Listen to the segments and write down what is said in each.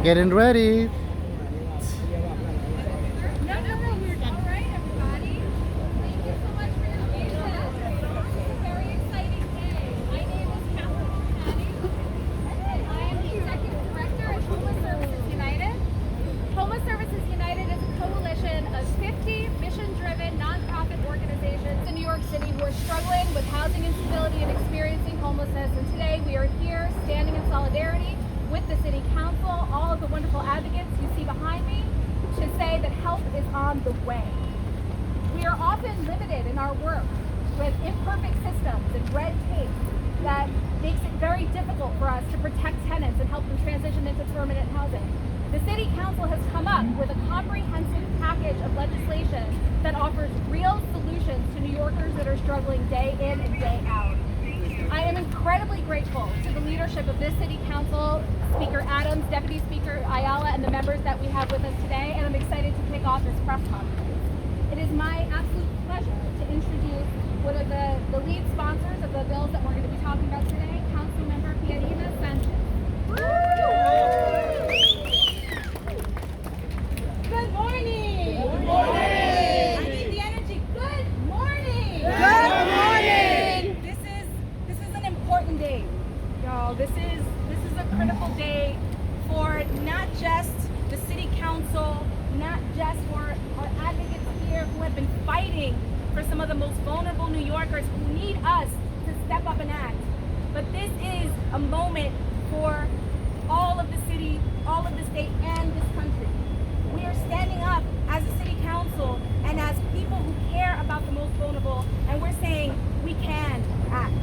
Getting ready. No, no, no. All right, everybody. Thank you so much for your patience. It's a very exciting day. My name is Catherine Patty, and I am the Executive Director at Homeless Services United. Homeless Services United is a coalition of 50 mission-driven nonprofit organizations in New York City who are struggling with housing instability and experiencing homelessness. And today we are here standing in solidarity with the City Council, all of the wonderful advocates you see behind me, to say that help is on the way. We are often limited in our work with imperfect systems and red tape that makes it very difficult for us to protect tenants and help them transition into permanent housing. The City Council has come up with a comprehensive package of legislation that offers real solutions to New Yorkers that are struggling day in and day out. I am incredibly grateful to the leadership of this City Council, Speaker Adams, Deputy Speaker Ayala, and the members that we have with us today, and I'm excited to kick off this press conference. It is my absolute pleasure to introduce one of the lead sponsors of the bills that we're going to be talking about today, Councilmember Pierina Sanchez. Good morning! Good morning! I need the energy. Good morning! Good morning! This is an important day, y'all. This is a critical day for not just the City Council, not just for our advocates here who have been fighting for some of the most vulnerable New Yorkers who need us to step up and act, but this is a moment for all of the city, all of the state, and this country. We are standing up as a City Council and as people who care about the most vulnerable, and we're saying we can act.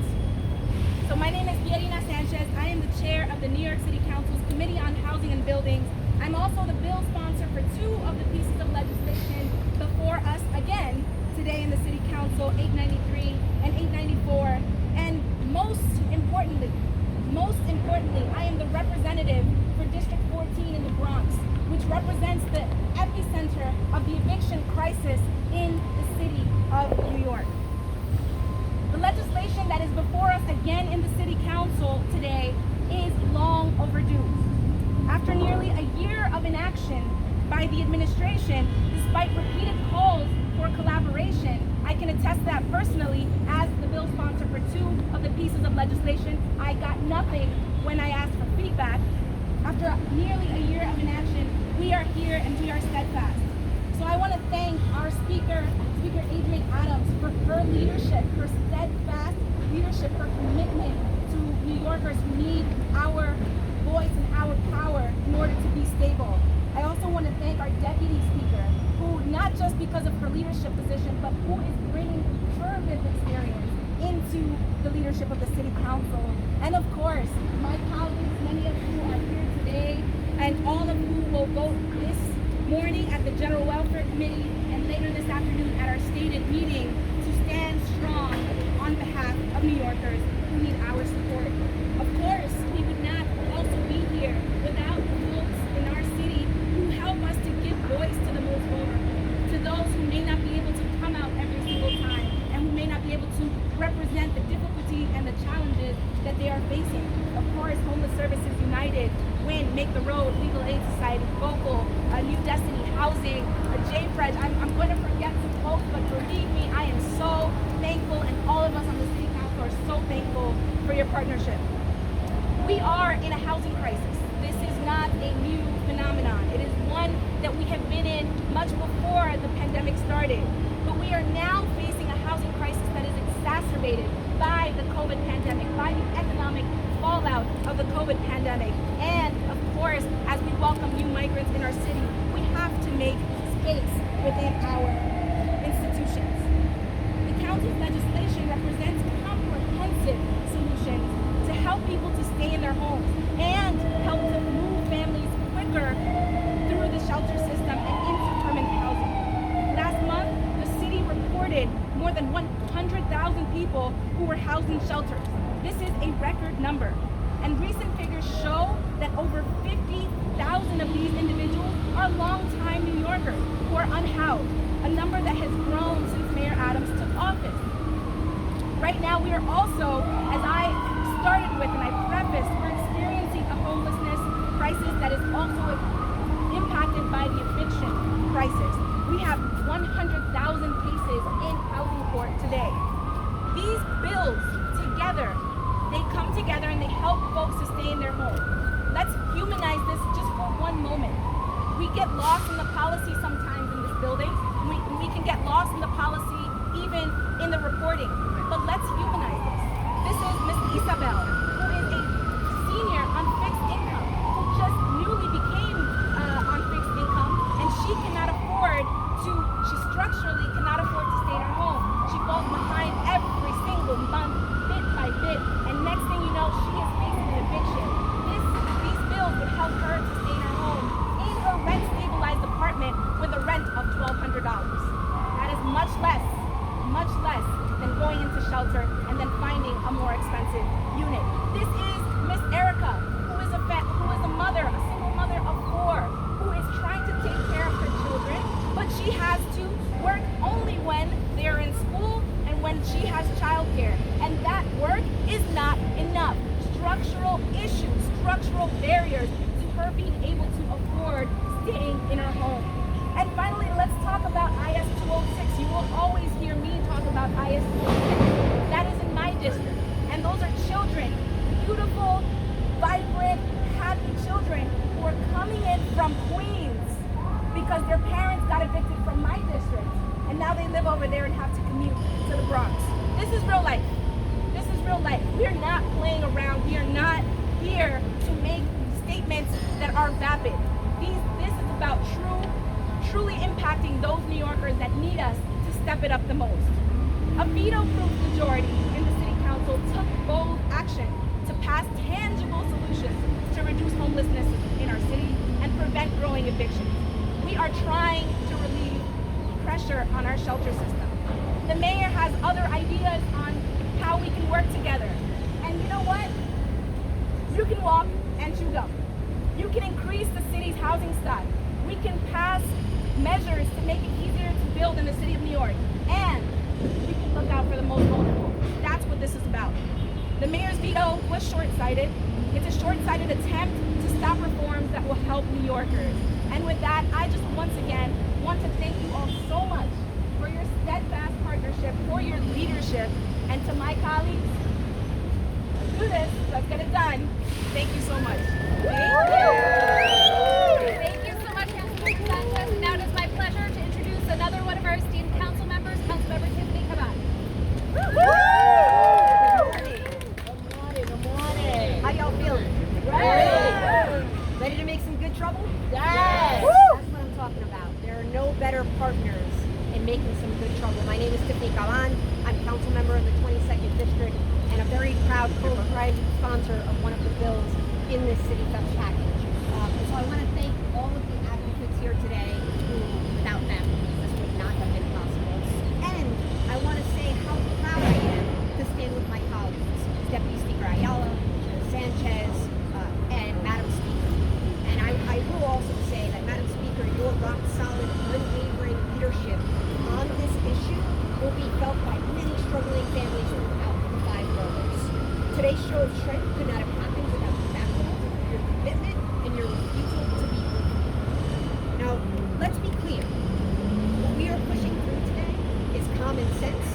So my name is Pierina Sanchez. I am the chair of the New York City Council's Committee on Housing and Buildings. I'm also the bill sponsor for two of the pieces of legislation before us again today in the City Council, 893 and 894. And most importantly, I am the representative for District 14 in the Bronx, which represents the epicenter of the eviction crisis in the city of New York. The legislation that is before us again in the City Council today is long overdue. After nearly a year of inaction by the administration, despite repeated calls for collaboration, I can attest that personally as the bill sponsor for two of the pieces of legislation, I got nothing when I asked for feedback. After nearly a year of inaction, we are here and we are steadfast. So I want to thank our Speaker Adrienne Adams, for her leadership, her steadfast leadership, her commitment to New Yorkers who need our voice and our power in order to be stable. I also want to thank our Deputy Speaker, who not just because of her leadership position, but who is bringing her lived experience into the leadership of the City Council. And of course, my colleagues, many of who are here today, and all of who will vote this morning at the General Welfare Committee and later this afternoon at our stated meeting to stand strong on behalf of New Yorkers who need our support. Of course, we would not also be here without the folks in our city who help us to give voice to the most vulnerable, to those who may not be able to come out every single time and who may not be able to represent the difficulty and the challenges that they are facing. Of course, Homeless Services United, WIN, Make the Road, Legal Aid Society, Vocal, New Destiny, Housing, JFRED. I'm going to forget some folks, but believe me, I am so thankful, and all of us on the City Council are so thankful for your partnership. We are in a housing crisis. This is not a new phenomenon. It is one that we have been in much before the pandemic started. But we are now facing a housing crisis that is exacerbated by the COVID pandemic, by the economic fallout of the COVID pandemic. And of course, as we welcome new migrants in our city, we have to make space within our institutions. The Council's legislation represents comprehensive solutions to help people to stay in their homes and help to move families quicker through the shelter system and into permanent housing. Last month, the city reported more than 100,000 people who were housed in shelters. This is a record number. And recent figures show that over 50,000 of these individuals are longtime New Yorkers who are unhoused, a number that has grown since Mayor Adams took office. Right now, we are also, as I started with and I prefaced, we're experiencing a homelessness crisis that is also by the eviction crisis. We have 100,000 cases in housing court today. These bills together, they come together and they help folks to stay in their home. Let's humanize this just for one moment. We get lost in the policy sometimes in this building. We can get lost in the policy even in the reporting. But let's humanize this. This is Miss Isabel, who is a senior on fixed income, who just newly became on fixed income, and she structurally cannot afford to stay in her home. She falls behind every single month, bit by bit, and next thing you know, she is facing an eviction. These bills would help her to stay in her home, in her rent-stabilized apartment with a rent of $1,200. That is much less than going into shelter and then finding a more expensive unit. This is Miss Erica, who is a mother, a single mother of 4, who is trying to take care of her children, but she has to work only when they're in school and when she has childcare. And that work is not enough. Structural issues, structural barriers to her being able to afford staying in her home. And finally, let's talk about IS 206. You will always hear me talk about IS 206. That is in my district. And those are children, beautiful, vibrant, happy children who are coming in from Queens because their parents got evicted from my district. And now they live over there and have to commute to the Bronx. This is real life. This is real life. We are not playing around. We are not here to make statements that are vapid. This is about truly impacting those New Yorkers that need us to step it up the most. A veto-proof majority in the City Council took bold action to pass tangible solutions to reduce homelessness in our city and prevent growing evictions. We are trying to relieve pressure on our shelter system. The mayor has other ideas on how we can work together. And you know what? You can walk and chew gum. You can increase the city's housing stock. We can pass measures to make it easier to build in the city of New York. And we can look out for the most vulnerable. That's what this is about. The mayor's veto was short-sighted. It's a short-sighted attempt to stop reforms that will help New Yorkers. And with that, I just once again want to thank you all so much for your steadfast partnership, for your leadership, and to my colleagues, let's do this, let's get it done. Thank you so much. Thank you so much, Councilwoman Sanchez. Now it is my pleasure to introduce another one of our esteemed council members, Councilmember Tiffany Caban. Good morning. How y'all feeling? Great. Ready to make some good trouble? Yes. That's what I'm talking about. There are no better partners in making some good trouble. My name is Tiffany Caban. I'm council member in the 22nd District and a very proud co-private sponsor of one of the bills in this city fest package. And so I want to thank all of the advocates here today who, without them, this would not have been possible. And I want to say how proud I am to stand with my colleagues, Deputy Speaker Ayala, Sanchez, and Madam Speaker. And I will also say that, Madam Speaker, your rock-solid, unwavering leadership on this issue will be felt by many struggling families throughout the 5 boroughs. Today's show of strength could not have happened without your backbone, your commitment, and your refusal to be moved. Now, let's be clear. What we are pushing through today is common sense,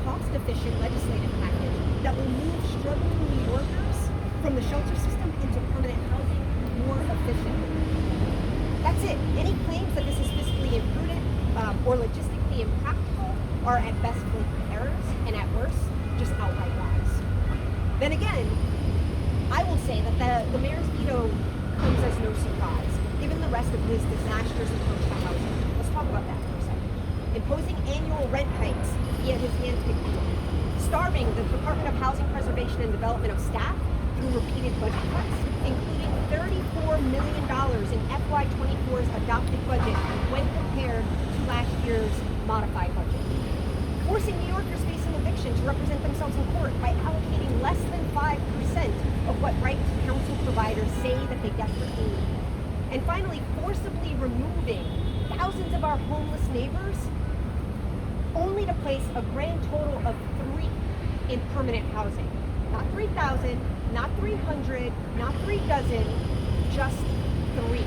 cost-efficient legislative package that will move struggling New Yorkers from the shelter system into permanent housing more efficiently. That's it. Any claims that this is fiscally imprudent or logistically impractical are at best blatant errors, and at worst, just outright lies. Then again, I will say that the mayor's veto comes as no surprise, given the rest of his disastrous approach to housing. Let's talk about that for a second. Imposing annual rent hikes via his handpicked deal, starving the Department of Housing Preservation and Development of staff through repeated budget cuts, including $34 million in FY24's adopted budget when compared to last year's modified budget. Forcing New Yorkers facing eviction to represent themselves in court by allocating less than 5% of what right to counsel providers say that they desperately need. And finally, forcibly removing thousands of our homeless neighbors only to place a grand total of 3 in permanent housing. Not 3,000, not 300, not 3 dozen, just 3.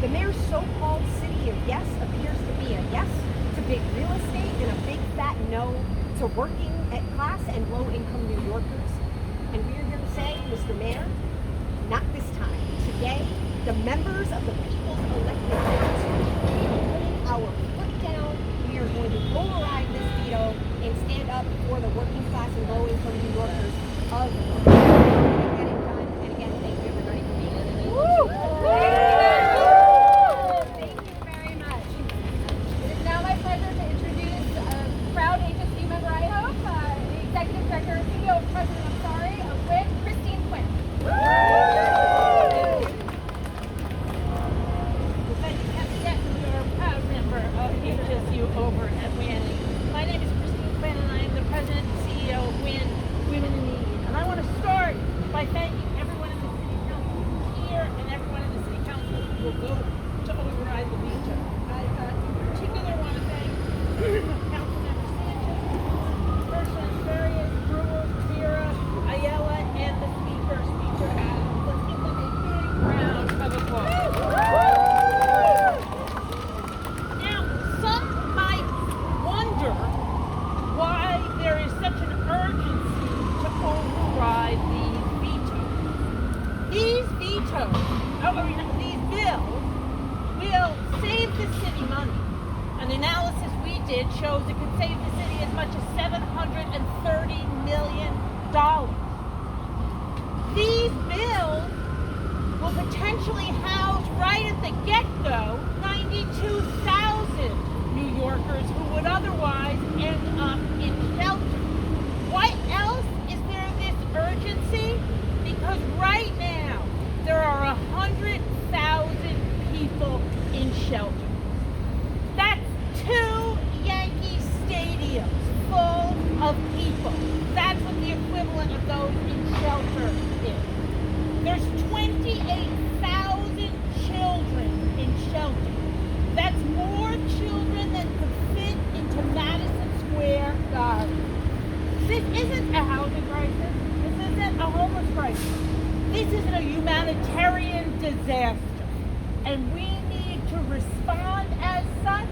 The mayor's so-called city of yes appears to be a yes to big real estate and a big fat no to working class and low-income New Yorkers. And we are here to say, Mr. Mayor, not this time. Today, the members of the people's elected boards we are putting our foot down. We are going to override this veto and stand up for the working class and low-income New Yorkers of get it done. And again, thank you everybody for being here. Woo! Thank you very much. It is now my pleasure to introduce a proud HSD member, I hope, the Executive Director, CEO, President, of WIN, Christine Quinn. We are a proud member of HSU over at WIN. My name is Christine Quinn, and I am the President and CEO of WIN, Women in Need. And I want to start by thanking everyone in the City Council here and everyone in the City Council who will go to override the veto. I in particular want to thank Councilmember Sanchez, Persons, Farias, Brewer, Vera, Ayala, and the Speaker Adams. Let's give them a big round of applause. Now, some might wonder why there is such an urgency to override these vetoes. These bills will save the city money. An analysis we did shows it could save the city as much as $730 million. These bills will potentially house right at the get-go 92,000 New Yorkers who would otherwise end up in shelter. Why else is there this urgency? Because right now there are 100,000 people in shelter. That's 2 Yankee stadiums full of people. That's what the equivalent of those in shelter is. There's 28,000 children in shelter. That's more children than could fit into Madison Square Garden. This isn't a housing crisis. This isn't a homeless crisis. This isn't a humanitarian disaster. And we need to respond as such.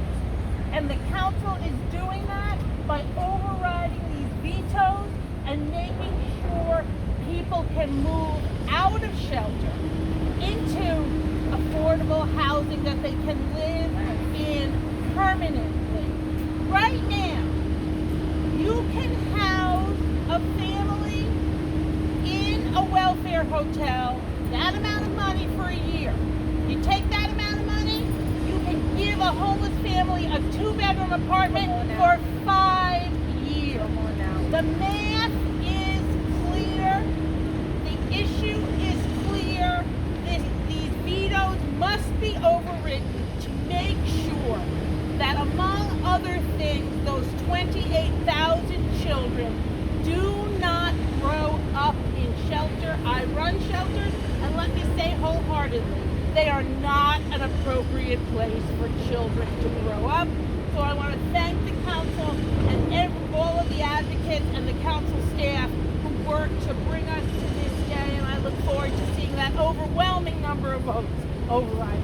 And the council is doing that by overriding these vetoes and making sure people can move out of shelter into affordable housing that they can live in permanently. Right now, you can house a family in a welfare hotel, that amount of money for a year. You take that amount of money, you can give a homeless family a 2-bedroom apartment for 5 years. The math is clear. The issue is clear. These vetoes must be overridden to make sure that, among other things, those 28,000 children do not grow up in shelter. I run shelters, and let me say wholeheartedly, they are not an appropriate place for children to grow up. So I want to thank the council and all of the advocates and the council staff who worked to bring us to this day, and I look forward to seeing that overwhelming number of votes override.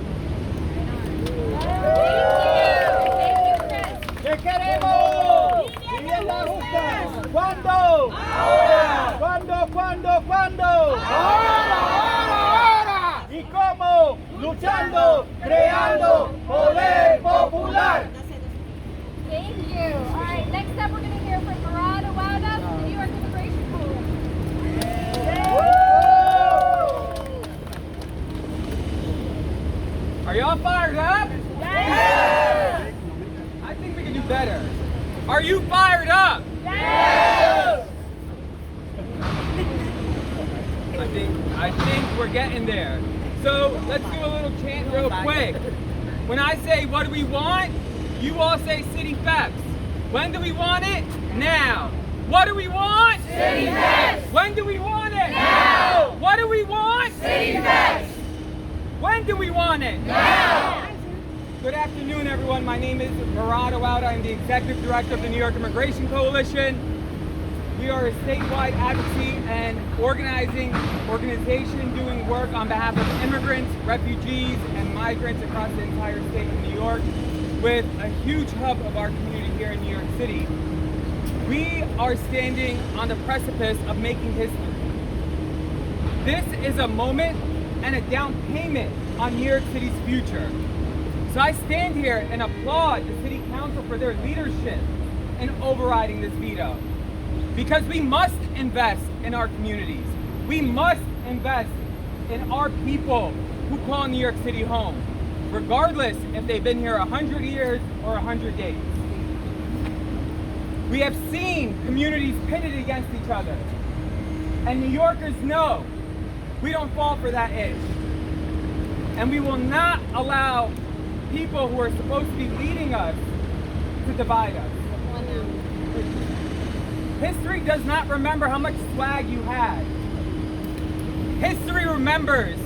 Thank you, Chris. ¿Qué queremos? Vivienda justa. ¿Cuándo? Ahora. ¿Cuándo? Ahora. ¿Y cómo? Luchando, creando poder popular. Thank you. All right, next up we're going to hear from Murad Awada from the New York Immigration Coalition. Are y'all fired up? Yes! I think we can do better. Are you fired up? Yes! I think we're getting there. So let's do a little chant real quick. When I say what do we want, you all say city facts. When do we want it? Now. What do we want? City facts. When do we want it? Now. What do we want? City facts. When do we want it? Now. Good afternoon, everyone. My name is Murad Awada. I'm the Executive Director of the New York Immigration Coalition. We are a statewide advocacy and organization doing work on behalf of immigrants, refugees, and migrants across the entire state of New York, with a huge hub of our community here in New York City, we are standing on the precipice of making history. This is a moment and a down payment on New York City's future. So I stand here and applaud the City Council for their leadership in overriding this veto. Because we must invest in our communities. We must invest in our people who call New York City home, regardless if they've been here 100 years or 100 days. We have seen communities pitted against each other. And New Yorkers know we don't fall for that itch. And we will not allow people who are supposed to be leading us to divide us. History does not remember how much swag you had. History remembers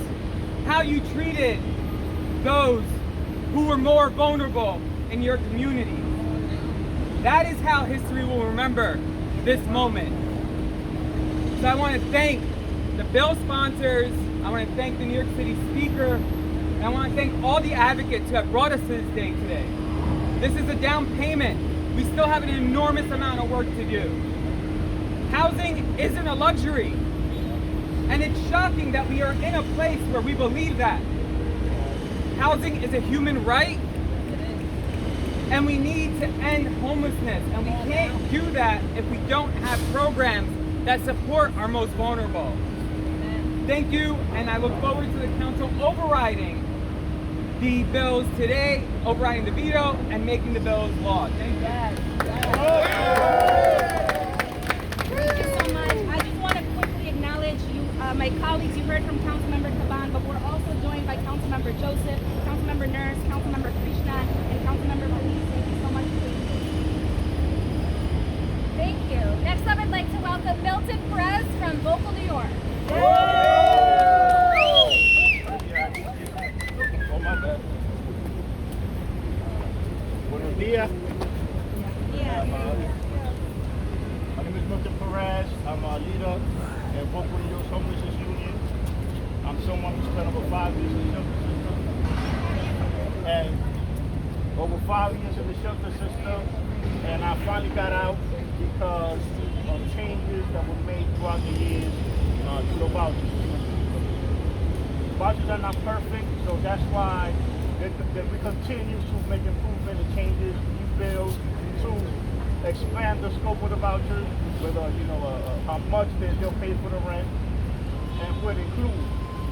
how you treated those who were more vulnerable in your community. That is how history will remember this moment. So I want to thank the bill sponsors, I want to thank the New York City Speaker, and I want to thank all the advocates who have brought us to this day today. This is a down payment. We still have an enormous amount of work to do. Housing isn't a luxury. And it's shocking that we are in a place where we believe that. Housing is a human right, and we need to end homelessness. And we can't do that if we don't have programs that support our most vulnerable. Thank you, and I look forward to the council overriding the bills today, overriding the veto, and making the bills law. Thank you. Thank you so much. I just want to quickly acknowledge you, my colleagues. You heard from Councilmember Caban, but we're also joined by Councilmember Joseph, Councilmember Nurse, Councilmember Krishna, and Councilmember Feliz. Thank you so much for being here. Thank you. Next up, I'd like to welcome Milton Perez from Vocal New York. Buenos días. My name is Milton Perez. I'm a leader in Vocal New York Homelessness Union. I'm someone who spent over 5 years in the shelter system. And over 5 years in the shelter system, and I finally got out because of changes that were made throughout the years to the vouchers. Vouchers are not perfect, so that's why we continue to make improvement and changes, new bills to expand the scope of the vouchers, whether how much they'll pay for the rent, and would include,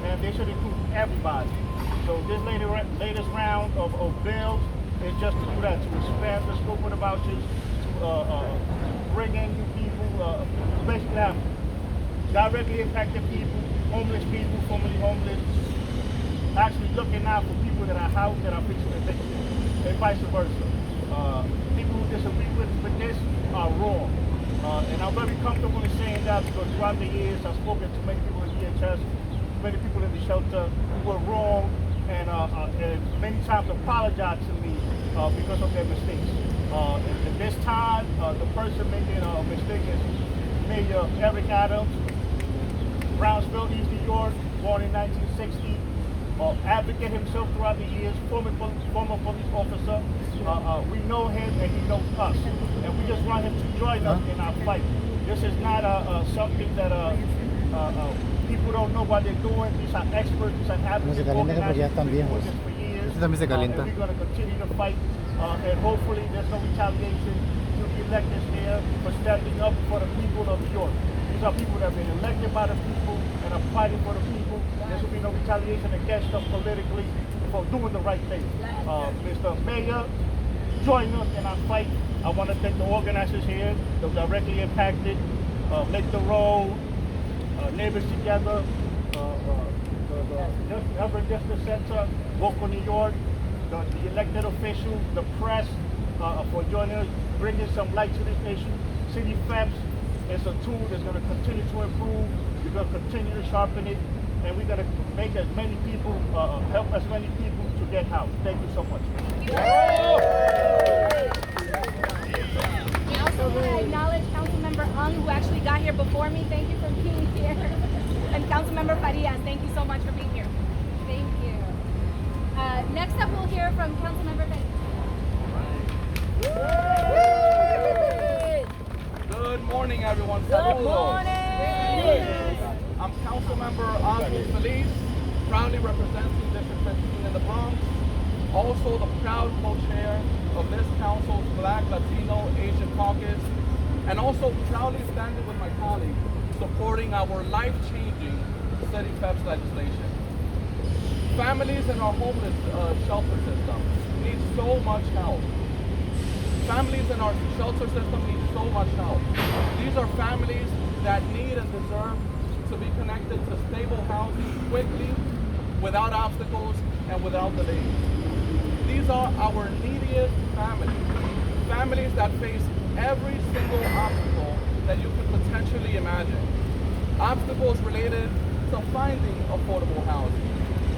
and they should include everybody. So this latest round of bills is just to do that, to expand the scope of the vouchers, to bring in new people, basically have directly impacted people, homeless people, formerly homeless, actually looking out for people that are housed that are fixing evicted, and vice versa. People who disagree with this are wrong. And I'm very comfortable in saying that because throughout the years I've spoken to many people in DHS, many people in the shelter who were wrong and many times apologized to me because of their mistakes. At this time, the person making a mistake is Mayor Eric Adams, Brownsville, East New York, born in 1960. Advocate himself throughout the years, former police officer. We know him and he knows us. And we just want him to join us in our fight. This is not something that people don't know what they're doing. These are experts, these are advocates, organizers for years. And we're going to continue to fight. And hopefully there's no retaliation to the electeds here for standing up for the people of New York. These are people that have been elected by the people and are fighting for the people. There should be no retaliation against us politically for doing the right thing. Mr. Mayor, join us in our fight. I want to thank the organizers here that were directly impacted. Make the Road, Neighbors Together, the Urban Justice Center, Vocal New York, the elected officials, the press for joining us, bringing some light to this issue. City FEPS is a tool that's going to continue to improve. We're going to continue to sharpen it, and we're going to make as many people, help as many people to get housed. Thank you so much. I also want to acknowledge Councilmember Ung, who actually got here before me. Thank you for being here. And Councilmember Farias, thank you so much for being here. Thank you. Next up, we'll hear from Councilmember Veto. Good morning, everyone. Good morning. I'm Councilmember Oswald Feliz, proudly representing District 15 in the Bronx. Also the proud co-chair of this council's Black, Latino, Asian caucus, and also proudly standing with my colleagues, supporting our life-changing city PEPS legislation. Families in our homeless shelter system need so much help. Families in our shelter system need so much help. These are families that need and deserve to be connected to stable housing quickly, without obstacles, and without delays. These are our neediest families. Families that face every single obstacle that you could potentially imagine. Obstacles related to finding affordable housing,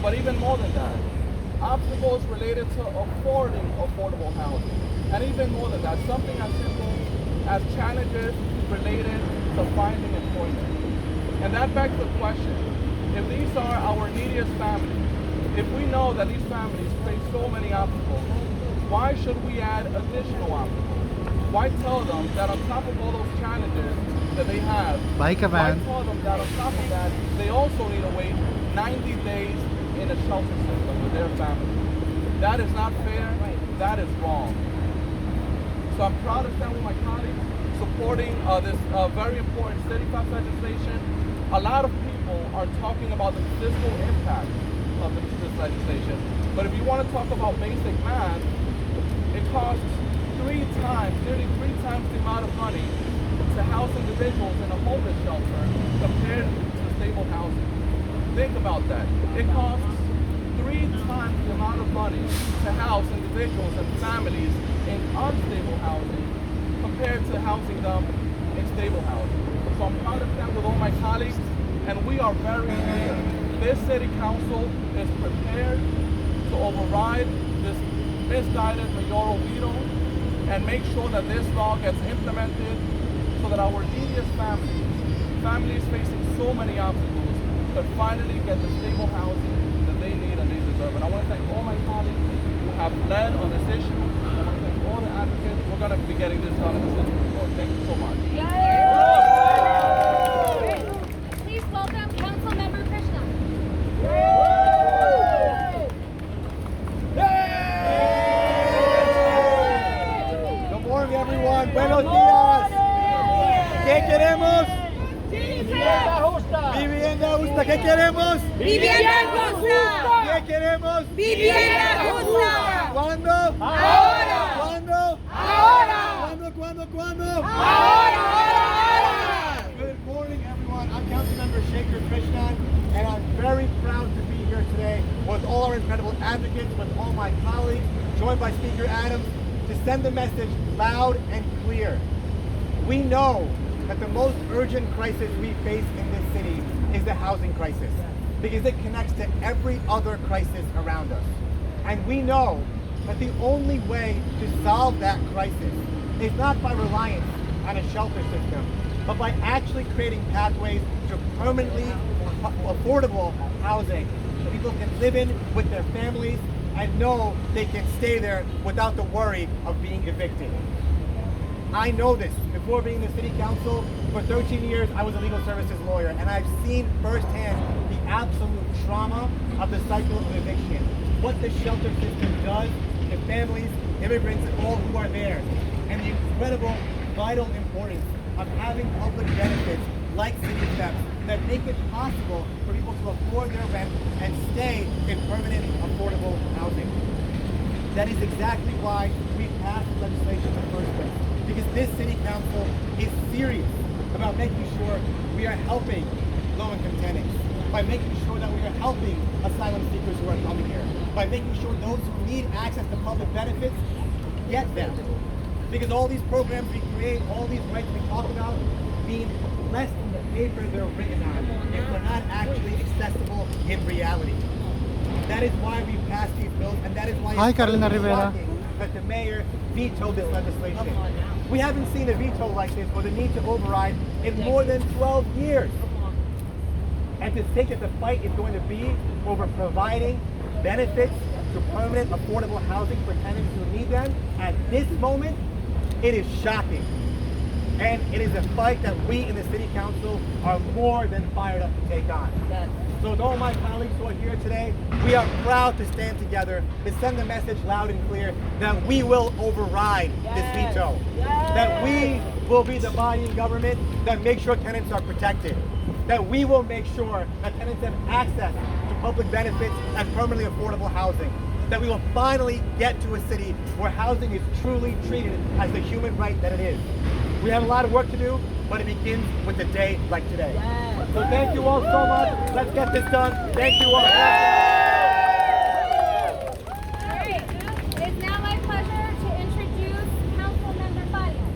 but even more than that, obstacles related to affording affordable housing. And even more than that, something as simple as challenges related to finding employment. And that begs the question, if these are our neediest families, if we know that these families face so many obstacles, why should we add additional obstacles? Why tell them that on top of all those challenges that they have, why tell them that on top of that, they also need to wait 90 days in a shelter system with their family? That is not fair, that is wrong. So I'm proud to stand with my colleagues supporting this very important city PEPS legislation. A lot of people are talking about the fiscal impact of this legislation. But if you want to talk about basic math, it costs nearly three times the amount of money to house individuals in a homeless shelter compared to stable housing. Think about that. It costs 3 times the amount of money to house individuals and families in unstable housing compared to housing them in stable housing. So I'm proud of that with all my colleagues, and we are very clear. This city council is prepared to override this misguided mayoral veto and make sure that this law gets implemented so that our neediest families facing so many obstacles, could finally get the stable housing that they need and they deserve. And I want to thank all my colleagues who have led on this issue. I want to thank all the advocates. We're going to be getting this done in the city court. Thank you so much. Please welcome Councilmember Krishna. Good morning, everyone. Buenos días. ¿Qué queremos? Vivienda justa. ¿Qué queremos? Vivienda justa. ¿Qué queremos? Vivienda justa. ¿Cuándo? Ahora. ¿Cuándo? Ahora. ¿Cuándo? Ahora. Good morning, everyone. I'm Councilmember Shaker Krishnan, and I'm very proud to be here today with all our incredible advocates, with all my colleagues, joined by Speaker Adams, to send the message loud and clear. We know that the most urgent crisis we face in this city is the housing crisis, because it connects to every other crisis around us. And we know that the only way to solve that crisis is not by reliance on a shelter system, but by actually creating pathways to permanently affordable housing that people can live in with their families and know they can stay there without the worry of being evicted. I know this. Before being the city council, for 13 years, I was a legal services lawyer, and I've seen firsthand the absolute trauma of the cycle of eviction. What the shelter system does to families, immigrants, and all who are there, and the incredible, vital importance of having public benefits like city steps that make it possible for people to afford their rent and stay in permanent, affordable housing. That is exactly why we passed legislation in the first place. Because this city council is serious about making sure we are helping low-income tenants, by making sure that we are helping asylum seekers who are coming here, by making sure those who need access to public benefits get them. Because all these programs we create, all these rights we talk about, mean less than the paper they're written on if they're not actually accessible in reality. That is why we passed these bills, and that is why it's shocking that the mayor vetoed this legislation. We haven't seen a veto like this or the need to override in more than 12 years. And to think that the fight is going to be over providing benefits to permanent affordable housing for tenants who need them, at this moment, it is shocking. And it is a fight that we in the City Council are more than fired up to take on. So to all my colleagues who are here today, we are proud to stand together to send the message loud and clear that we will override this veto. That we will be the body in government that makes sure tenants are protected. That we will make sure that tenants have access to public benefits and permanently affordable housing. That we will finally get to a city where housing is truly treated as the human right that it is. We have a lot of work to do, but it begins with a day like today. So thank you all so much. Let's get this done. Thank you all. All right. It's now my pleasure to introduce Councilmember Farias.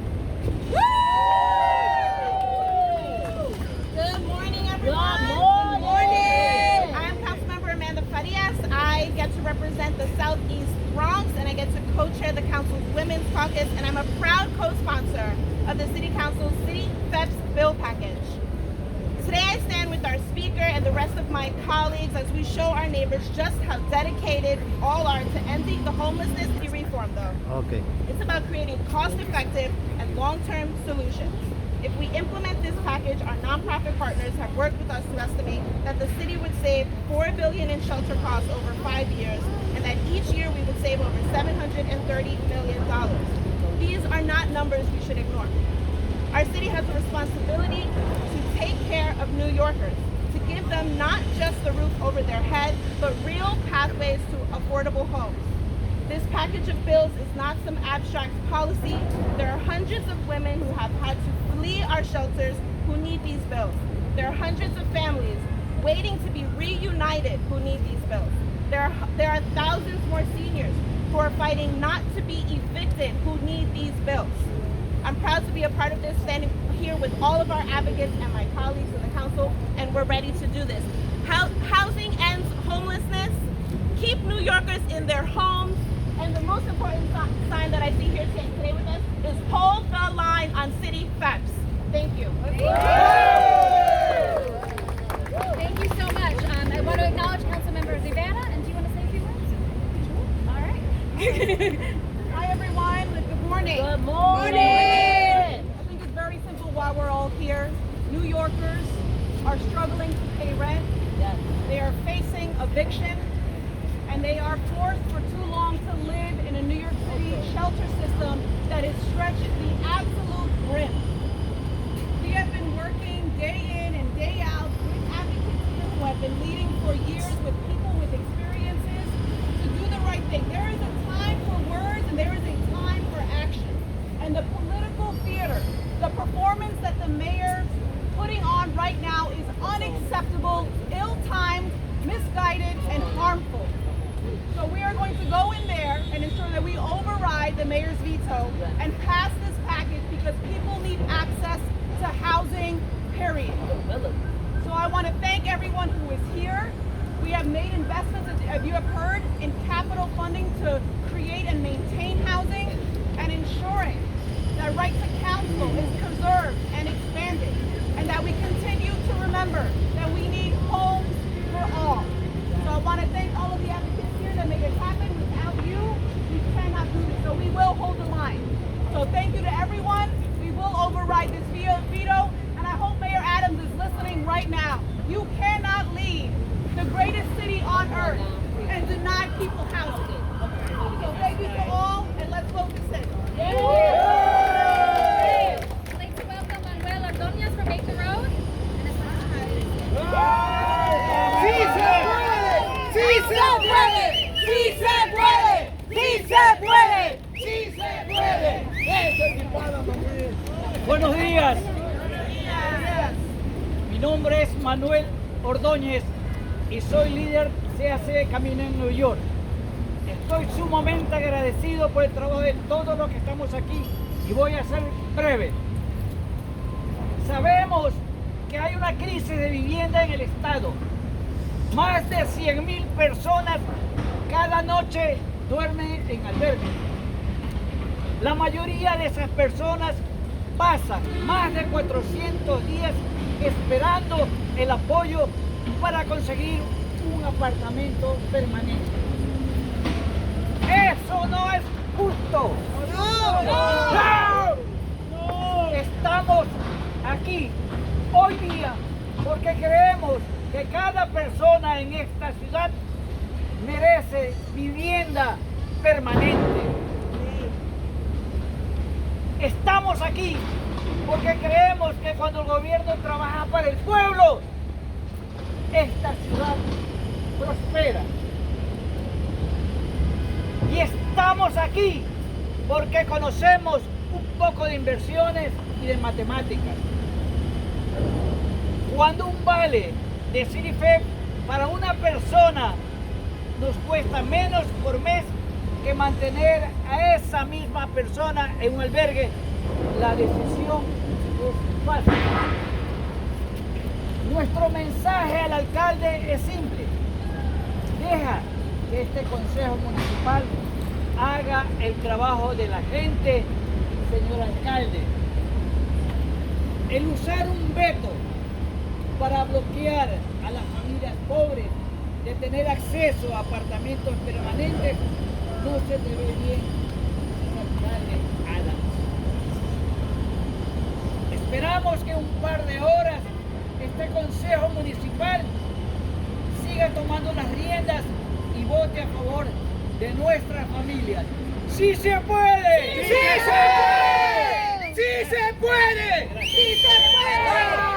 Good morning, everyone. Good morning. I'm Councilmember Amanda Farias. I get to represent the Southeast Bronx, and I get to co-chair the Council's Women's Caucus, and I'm a proud co-sponsor of the City Council's City FEPS bill package. Today I stand with our speaker and the rest of my colleagues as we show our neighbors just how dedicated we all are to ending the homelessness reform, though. Okay. It's about creating cost-effective and long-term solutions. If we implement this package, our nonprofit partners have worked with us to estimate that the city would save $4 billion in shelter costs over 5 years, and that each year we would save over $730 million. These are not numbers we should ignore. Our city has a responsibility to take care of New Yorkers, to give them not just the roof over their head, but real pathways to affordable homes. This package of bills is not some abstract policy. There are hundreds of women who have had to flee our shelters who need these bills. There are hundreds of families waiting to be reunited who need these bills. There are thousands more seniors who are fighting not to be evicted who need these bills. I'm proud to be a part of this, standing here with all of our advocates and my colleagues in the council, and we're ready to do this. Housing ends homelessness, keep New Yorkers in their homes, and the most important sign that I see here today with us is hold the line on City FEPS. Thank you. Thank you so much. I want to acknowledge Councilmember Zivana, and do you want to say a few words? All right. Hi everyone, good morning. Good morning. I think it's very simple why we're all here. New Yorkers are struggling to pay rent. They are facing eviction, and they are forced for too long to live in a New York City shelter system that is stretched to the absolute brim. We have been working day in and day out with advocates here who have been leading for years with people with experiences to do the right thing. There is a time for words and there is a time for action. And the political theater, the performance that the mayor's putting on right now is unacceptable, ill-timed, misguided, and harmful. So we are going to go in there and ensure that we override the mayor's veto and pass this package because people need access to housing, period. So I want to thank everyone who is here. We have made investments, as you have heard, in capital funding to create and maintain housing and ensuring that right to counsel is preserved and expanded, and that we continue to remember that we need homes for all. So I want to thank all of the advocates here that made it happen. Without you, we cannot do this. So we will hold the line. So thank you to everyone. We will override this veto, and I hope Mayor Adams is listening right now. You cannot leave the greatest city on earth and deny people housing. So thank you to all, and let's vote this in. I'd like to welcome Manuel Ordóñez from Veto Road. And it's Buenos días. Mi nombre es Manuel Ordóñez y soy líder CAC Camina en New York. Estoy sumamente agradecido por el trabajo de todos los que estamos aquí y voy a ser breve. Sabemos que hay una crisis de vivienda en el estado. Más de 100,000 personas cada noche duermen en albergues. La mayoría de esas personas pasan más de 400 días esperando el apoyo para conseguir un apartamento permanente. justo. Estamos aquí hoy día porque creemos que cada persona en esta ciudad merece vivienda permanente. Estamos aquí porque creemos que cuando el gobierno trabaja para el pueblo, esta ciudad prospera. Y estamos aquí porque conocemos un poco de inversiones y de matemáticas. Cuando un vale de CIRIFEC para una persona nos cuesta menos por mes que mantener a esa misma persona en un albergue, la decisión es fácil. Nuestro mensaje al alcalde es simple. Deja que este consejo municipal haga el trabajo de la gente, señor alcalde. El usar un veto para bloquear a las familias pobres de tener acceso a apartamentos permanentes no se te ve bien, señor alcalde Adams. Esperamos que en un par de horas este consejo municipal siga tomando las riendas y vote a favor de nuestras familias. ¡Sí se puede! ¡Sí se puede! ¡Sí se puede! ¡Sí se puede!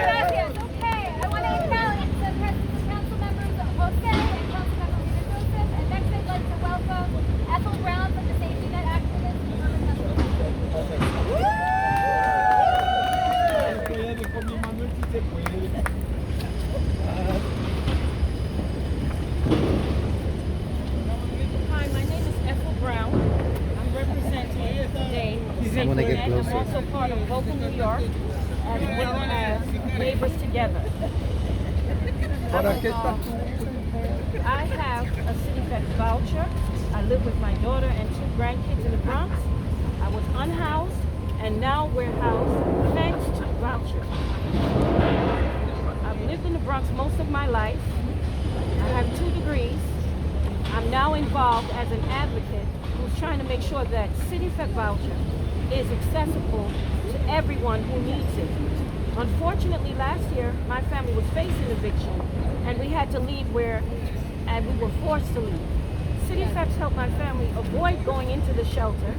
Gracias. Okay, I want to acknowledge the presence of council members Jose and Councilmember Joseph. And next I'd like to welcome Ethel Brown from the Safety Net Activists and Urban Council. Hi, my name is Ethel Brown. I'm representing today I'm gonna get I'm closer. also part of Vocal New York as well as Neighbors Together. I have a CityFX voucher. I live with my daughter and 2 grandkids in the Bronx. I was unhoused and now we're housed thanks to vouchers. I've lived in the Bronx most of my life. I have 2 degrees. I'm now involved as an advocate who's trying to make sure that CityFed voucher is accessible to everyone who needs it. Unfortunately, last year, my family was facing eviction, and we had to leave and we were forced to leave. CityFed helped my family avoid going into the shelter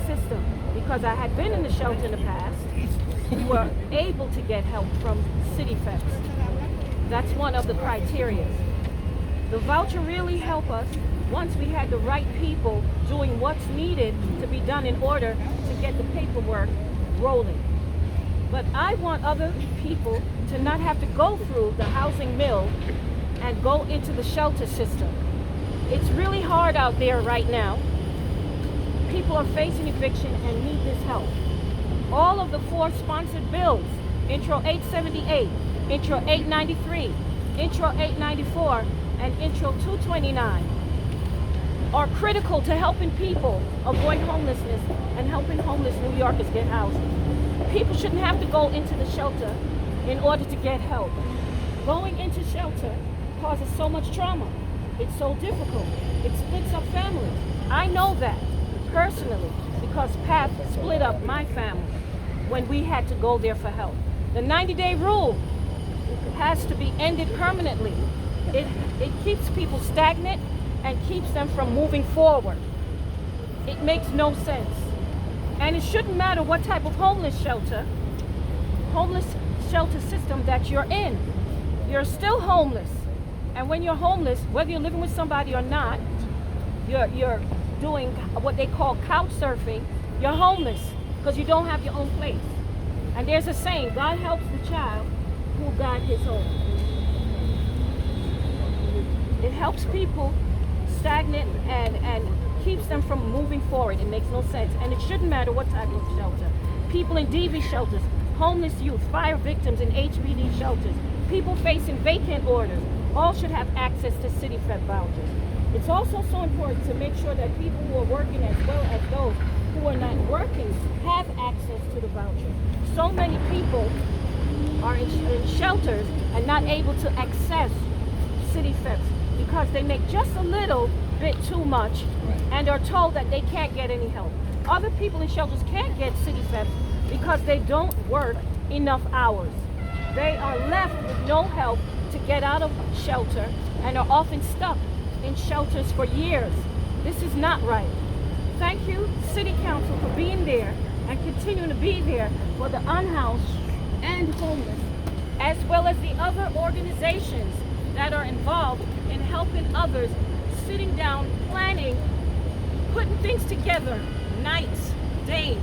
system because I had been in the shelter in the past. We were able to get help from CityFed. That's one of the criteria. The voucher really helped us once we had the right people doing what's needed to be done in order to get the paperwork rolling. But I want other people to not have to go through the housing mill and go into the shelter system. It's really hard out there right now. People are facing eviction and need this help. All of the 4 sponsored bills, Intro 878, Intro 893, Intro 894, and Intro 229, are critical to helping people avoid homelessness and helping homeless New Yorkers get housing. People shouldn't have to go into the shelter in order to get help. Going into shelter causes so much trauma. It's so difficult. It splits up families. I know that personally because Pat split up my family when we had to go there for help. The 90-day rule has to be ended permanently. It keeps people stagnant and keeps them from moving forward. It makes no sense. And it shouldn't matter what type of homeless shelter system that you're in. You're still homeless. And when you're homeless, whether you're living with somebody or not, you're doing what they call couch surfing, you're homeless because you don't have your own place. And there's a saying, God helps the child who got his own. It helps people stagnant and keeps them from moving forward. It makes no sense. And it shouldn't matter what type of shelter. People in DV shelters, homeless youth, fire victims in HBD shelters, people facing vacant orders, all should have access to CityFed vouchers. It's also so important to make sure that people who are working as well as those who are not working have access to the voucher. So many people are in shelters and not able to access CityFed because they make just a little bit too much and are told that they can't get any help. Other people in shelters can't get city FEPs because they don't work enough hours. They are left with no help to get out of shelter and are often stuck in shelters for years. This is not right. Thank you, City Council, for being there and continuing to be there for the unhoused and homeless, as well as the other organizations that are involved in helping others, sitting down, planning, putting things together, nights, days,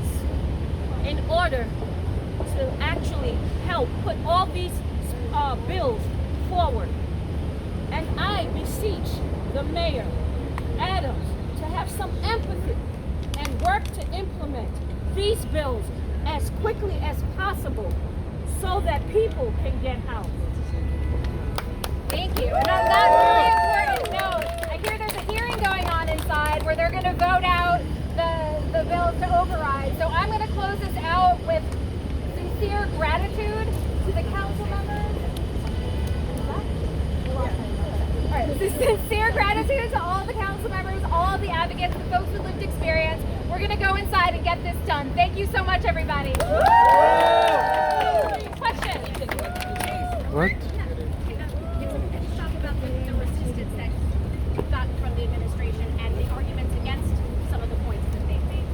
in order to actually help put all these bills forward. And I beseech the mayor, Adams, to have some empathy and work to implement these bills as quickly as possible so that people can get housed. Thank you. And on that really important note, I hear there's a hearing going on inside where they're going to vote out the bills to override. So I'm going to close this out with sincere gratitude to the council members. All right, sincere gratitude to all the council members, all the advocates, the folks with lived experience. We're going to go inside and get this done. Thank you so much, everybody. Question? What? Talk about the resistance that you've gotten from the administration and the arguments against some of the points that they've made.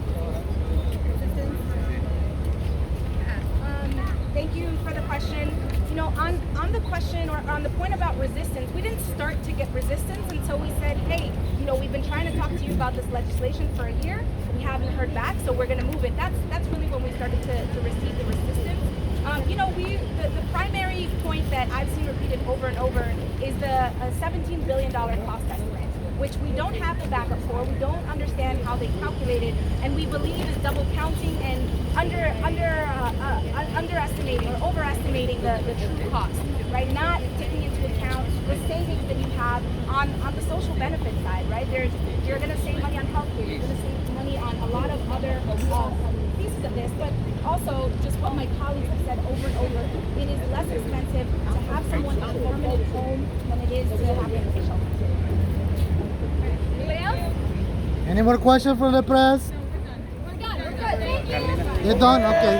Thank you for the question. You know, on the question or on the point about resistance, we didn't start to get resistance until we said, hey, you know, we've been trying to talk to you about this legislation for a year. We haven't heard back, so we're going to move it. That's really when we started to receive the resistance. You know, the primary point that I've seen repeated over and over is the $17 billion cost estimate, which we don't have the backup for. We don't understand how they calculate it, and we believe is double counting and underestimating or overestimating the true cost, right? Not taking into account the savings that you have on the social benefit side, right? You're going to save money on healthcare. You're going to save money on a lot of other pieces of this, but also just what my colleagues have said over and over, it is less expensive to have someone in a permanent home than it is to have them in a shelter. Anybody else? Any more questions from the press? We're done. We're good. Thank you. You're done? Okay.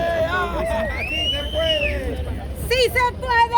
Sí se puede.